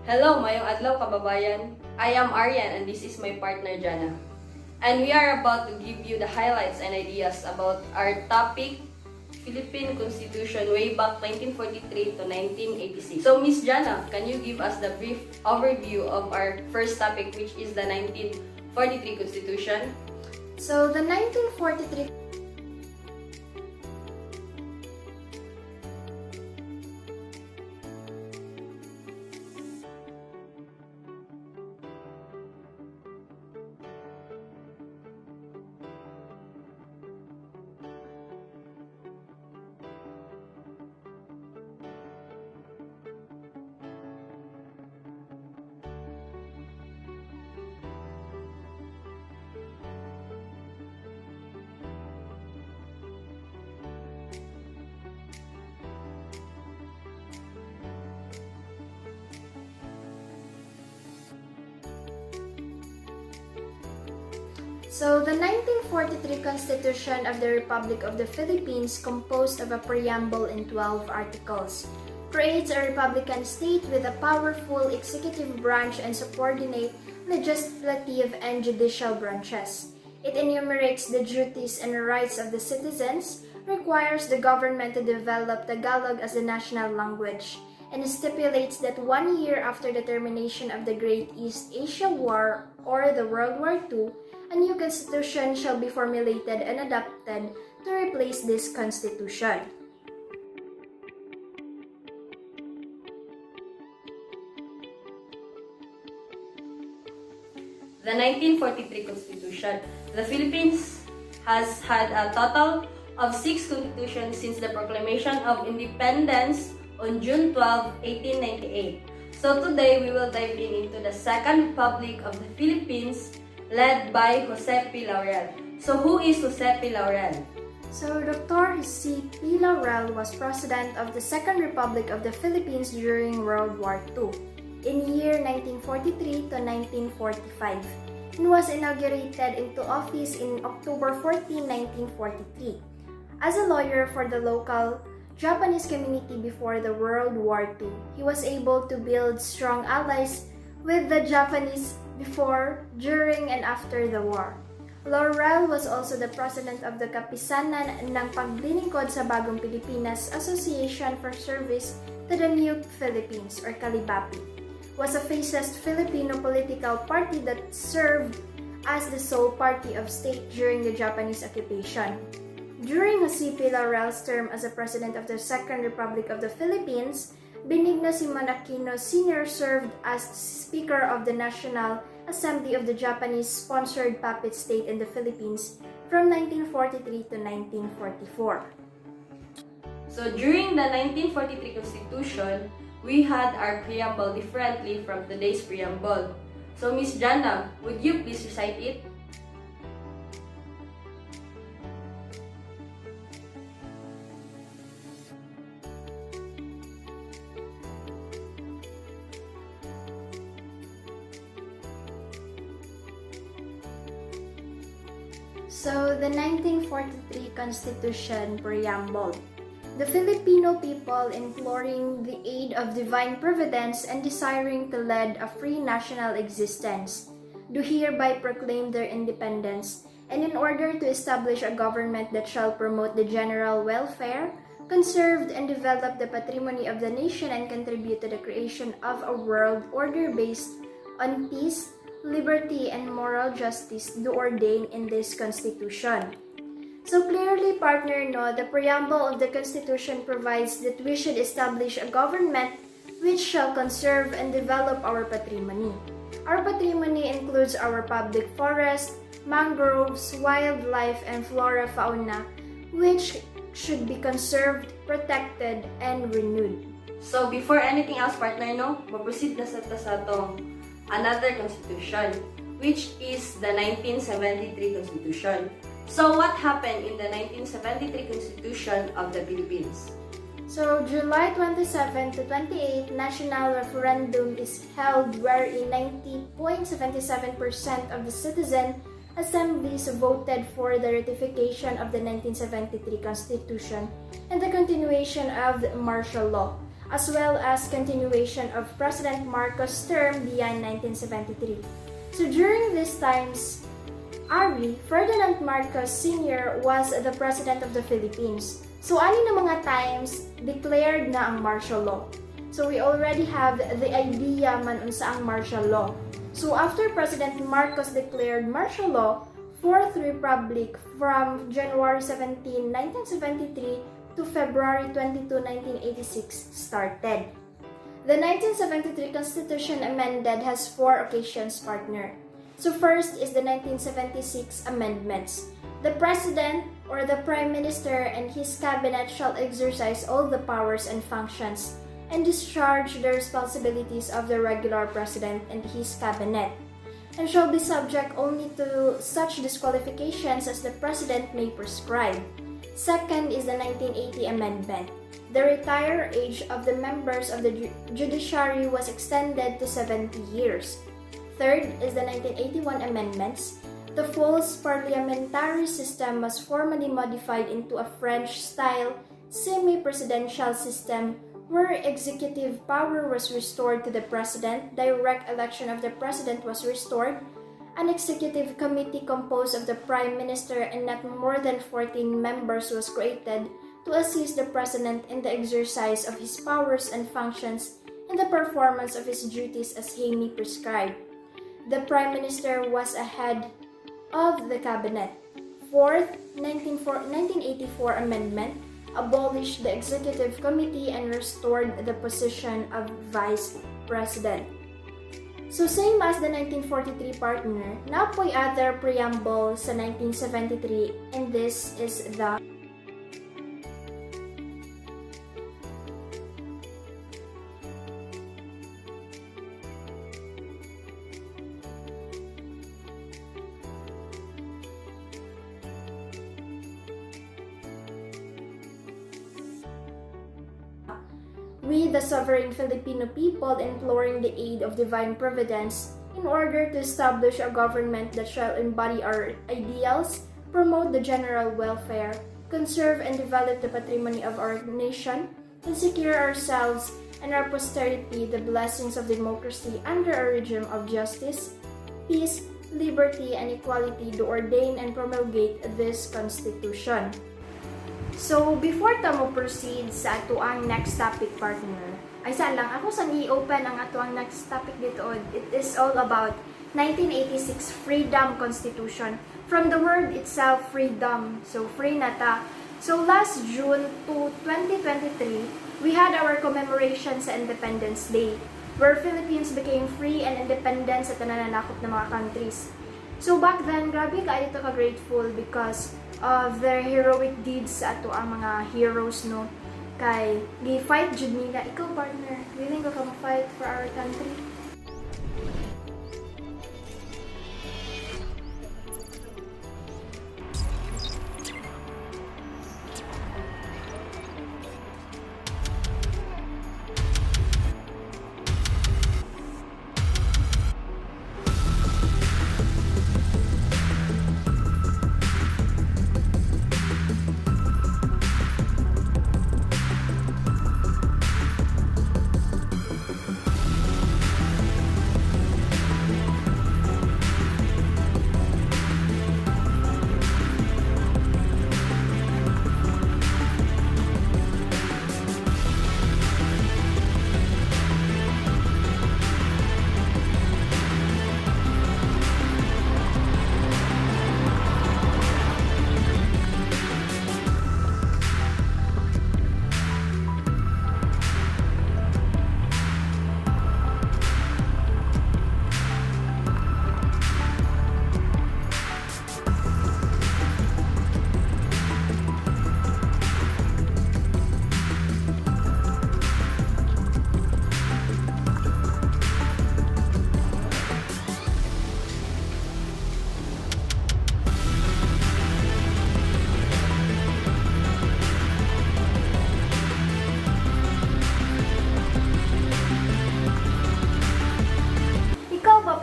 Hello, mayong adlaw kababayan. I am Aryan and this is my partner Jana. And we are about to give you the highlights and ideas about our topic, Philippine Constitution way back 1943 to 1986. So Miss Jana, can you give us the brief overview of our first topic, which is the 1943 Constitution? So the 1943 So, the 1943 Constitution of the Republic of the Philippines, composed of a preamble and 12 articles, creates a republican state with a powerful executive branch and subordinate legislative and judicial branches. It enumerates the duties and rights of the citizens, requires the government to develop Tagalog as the national language, and stipulates that 1 year after the termination of the Great East Asia War or the World War II, a new constitution shall be formulated and adopted to replace this constitution. The 1943 Constitution. The Philippines has had a total of 6 constitutions since the proclamation of independence on June 12, 1898. So today we will dive into the Second Republic of the Philippines, led by Jose P. Laurel. So who is Jose P. Laurel? So Dr. Jose P. Laurel was president of the Second Republic of the Philippines during World War II in year 1943 to 1945 and was inaugurated into office in October 14, 1943. As a lawyer for the local Japanese community before the World War II, he was able to build strong allies with the Japanese before, during, and after the war. Laurel was also the president of the Kapisanan ng Paglilingkod sa Bagong Pilipinas Association for Service to the New Philippines, or Kalibapi, was a fascist Filipino political party that served as the sole party of state during the Japanese occupation. During Jose P. Laurel's term as a president of the Second Republic of the Philippines, Benigno Simon Aquino Sr. served as Speaker of the National Assembly of the Japanese-sponsored puppet state in the Philippines from 1943 to 1944. So during the 1943 Constitution, we had our preamble differently from today's preamble. So Miss Jana, would you please recite it? So, the 1943 Constitution Preamble. The Filipino people, imploring the aid of divine providence and desiring to lead a free national existence, do hereby proclaim their independence, and in order to establish a government that shall promote the general welfare, conserve and develop the patrimony of the nation, and contribute to the creation of a world order based on peace, liberty, and moral justice do ordain in this Constitution. So clearly, partner, no, the preamble of the Constitution provides that we should establish a government which shall conserve and develop our patrimony. Our patrimony includes our public forest, mangroves, wildlife, and flora-fauna, which should be conserved, protected, and renewed. So before anything else, partner, no, mag-proceed na sa tong another constitution, which is the 1973 Constitution. So what happened in the 1973 Constitution of the Philippines? So July 27 to 28, national referendum is held wherein 90.77% of the citizen assemblies voted for the ratification of the 1973 Constitution and the continuation of the martial law. as well as continuation of President Marcos' term beyond 1973. So during these times, Ferdinand Marcos Sr. was the President of the Philippines. So ani na mga times declared na ang martial law. So we already have the idea man unsa ang martial law. So after President Marcos declared martial law, Fourth Republic from January 17, 1973 to February 22, 1986 started. The 1973 Constitution amended has four occasions, partner. So first is the 1976 amendments. The President or the Prime Minister and his cabinet shall exercise all the powers and functions and discharge the responsibilities of the regular President and his cabinet, and shall be subject only to such disqualifications as the President may prescribe. Second is the 1980 amendment. The retire age of the members of the judiciary was extended to 70 years. Third is the 1981 amendments. The false parliamentary system was formally modified into a French-style semi-presidential system where executive power was restored to the president, direct election of the president was restored, an executive committee composed of the prime minister and not more than 14 members was created to assist the president in the exercise of his powers and functions and the performance of his duties as he may prescribe. The prime minister was a head of the cabinet. Fourth, 1984 amendment abolished the executive committee and restored the position of vice president. So same as the 1943 partner, napoy other preamble sa 1973, and this is the we, the sovereign Filipino people, imploring the aid of divine providence in order to establish a government that shall embody our ideals, promote the general welfare, conserve and develop the patrimony of our nation, and secure ourselves and our posterity the blessings of democracy under a regime of justice, peace, liberty, and equality to ordain and promulgate this Constitution. So, before ta mo proceed sa ato ang next topic, partner, ay saan lang ako sang i-open ang ato ang next topic dito. It is all about 1986 Freedom Constitution. From the word itself, freedom. So, free na ta. So, last June 2, 2023, we had our commemoration sa Independence Day, where Philippines became free and independent sa tananakop ng mga countries. So, back then, grabe ka ito ka-grateful because of their heroic deeds sa ato ang mga heroes, no? Kay gi-fight jud nila. Ikaw, partner, willing ka ma-fight for our country?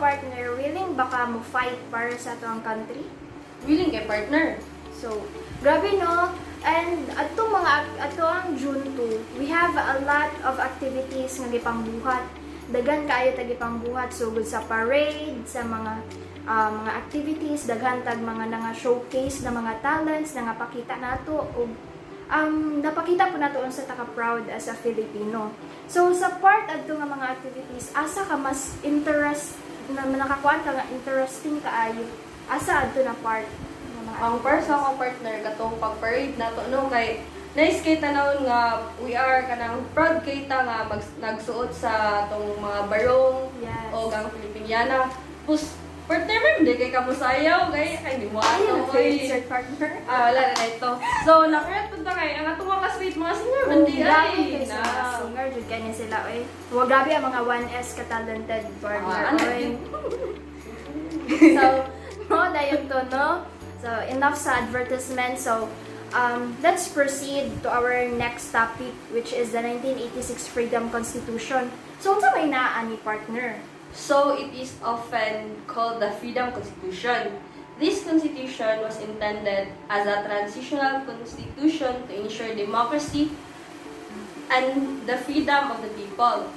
Partner, willing ba ka mo fight para sa ato ang country? Willing kay partner. So, grabe no, And ato ang June 2, we have a lot of activities nga gipangbuhat. Daghan kaayo ta gipangbuhat sugod sa parade, sa mga activities, daghan tag mga showcase na mga talents na nga pakita nato ug napakita po nato sa taka-proud as a Filipino. So sa part adto nga mga activities, asa ka mas nakakuan ka nga interesting kaayo? Asa adto na part? Ang person ko partner katong pag-parade nato no kay nice kay tanawon nga we are kanang proud kay ta nga nagsuot sa tong mga barong Yes. o gang Filipiniana. Pus partner man di kay kamusayaw kay di mo ato kay Third partner. wala na ito. So nakayat punta kay ang atong mga sweet mga singer man di ay na singer jud kanya sila oy. Wa grabe ang mga 1S ka talented partner. ano oy. So, no dayon to no. So, enough sa advertisement. So, let's proceed to our next topic, which is the 1986 Freedom Constitution. So, unsa may naa ni partner? So it is often called the Freedom Constitution. This constitution was intended as a transitional constitution to ensure democracy and the freedom of the people.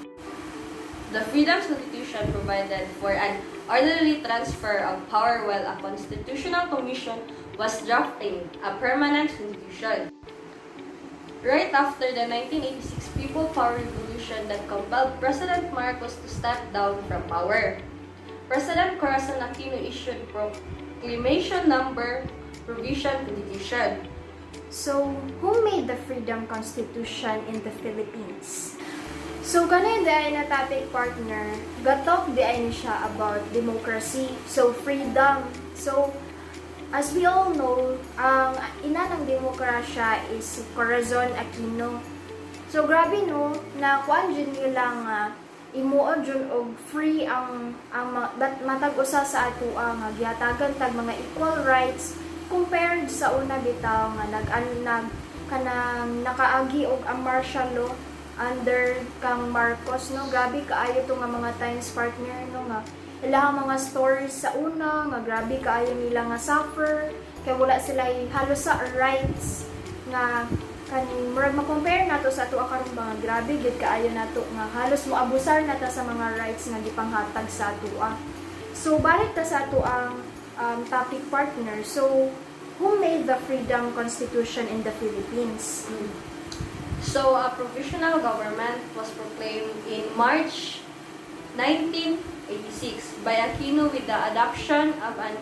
The Freedom Constitution provided for an orderly transfer of power while a constitutional commission was drafting a permanent constitution. Right after the 1986 People Power Revolution that compelled President Marcos to step down from power, President Corazon Aquino issued Proclamation Number Provision Constitution. So, who made the Freedom Constitution in the Philippines? So, kanay di ay na topic partner, gatok di ay siya about democracy, so freedom. So, as we all know, ang ina ng demokrasya is si Corazon Aquino. So, grabe no, na kuan dyan nilang imuod dyan og free ang matag usa sa ato ang gihatagan tag mga equal rights compared sa una bitaw nga kanang nakaagi og ang martial law under kang Marcos no. Grabe kaayo to nga mga times partner no nga ilang mga stories sa una nga grabe kaayo nila nga suffer kay wala sila halos sa rights nga kaning murag ma-compare nato sa ato karong mga grabe gid kaayo nato nga halos moabusar nata sa mga rights nga gipanghatag sa ato. So balik ta sa ato ang topic partner. So who made the Freedom Constitution in the Philippines? So a provisional government was proclaimed in March 1986 by Aquino with the adoption of an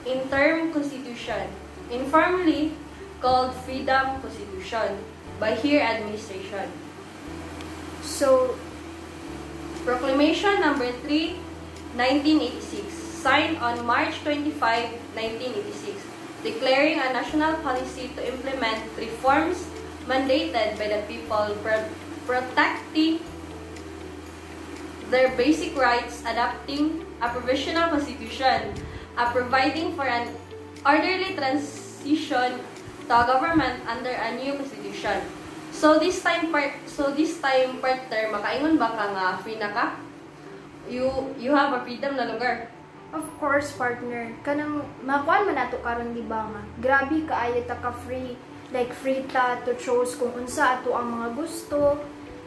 interim constitution, informally called Freedom Constitution, by her administration. So, Proclamation Number 3, 1986, signed on March 25, 1986, declaring a national policy to implement reforms mandated by the people, protecting their basic rights, adopting a provisional constitution, providing for an orderly transition to a government under a new constitution. So this time partner, makaingon ba ka nga free na ka? You have a freedom na lugar. of course, partner, kanang makuan man nato karon di ba nga. Grabe kaayo ta ka free, like free ta to choose kung unsa ato ang mga gusto.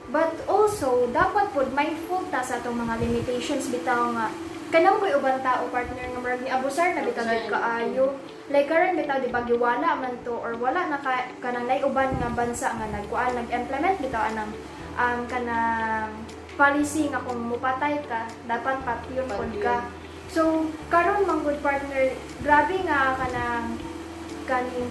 But also, dapat pod mindful ta sa atong mga limitations bitaw nga. Kanang ko'y ubang tao, partner, nga marag ni abusar na bitaw gid kaayo. Like karon bitaw di ba giwala man to or wala na kanang naiuban nga bansa nga nag-implement bitaw anang kanang policy nga kung mupatay ka, dapat patyon pod ka. So, karon man good partner, grabe nga kanang kaning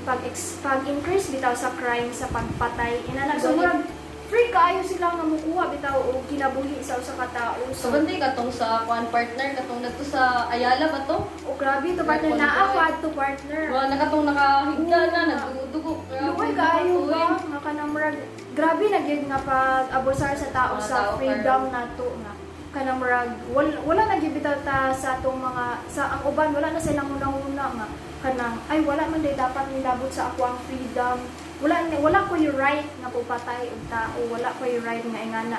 pag-increase bitaw sa crime sa pagpatay. Ina so murag free kaayo sila nga mukuha bitaw og kinabuhi sa usa ka tawo. So, kundi katong sa kuan partner, katong dito sa Ayala ba to? O grabe to partner na ako to partner. Mga nakatong nakahigda na, nagdugo. Luoy kaayo ba nga kanang murag grabe na gyud nga pag-abusar sa tao Mga sa tao, freedom nato nga kanang murag wala na gyud bitaw ta sa atong mga sa ang uban wala na silang una-una nga kanang ay wala man day dapat nilabot sa ako ang freedom. Wala ko yung right na pupatay og tao, wala ko yung right nga ingana.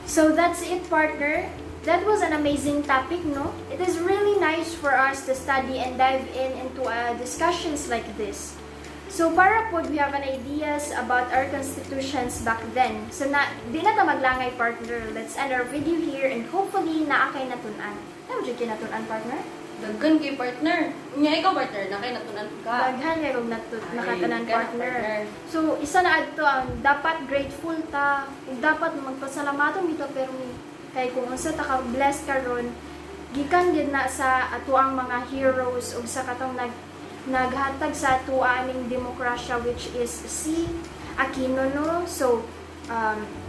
So that's it, partner. That was an amazing topic, no? It is really nice for us to study and dive into discussions like this. So para po, we have an ideas about our constitutions back then. So di na ta maglangay, partner. Let's end our video here and hopefully naakay natunan. Ano dyan kinatunan, partner? Daghan kay partner. Unya ikaw partner, na kay natunan ka. Daghan kayo kung nakatanan, Ayun ka, partner. So isa na adto ang dapat grateful ta. Ug dapat magpasalamaton dito pero kay kung unsa ta ka blessed karon, gikan gid na sa ato ang mga heroes ug sa katong naghatag sa ato aming demokrasya, which is si Aquino, no? So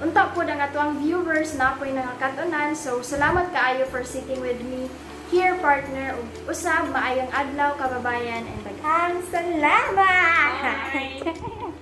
unta po ang ato ang viewers na po'y nangakatunan. So salamat kaayo for sitting with me here, partner. Ug usab maayong adlaw, kababayan, and daghang salamat. Bye!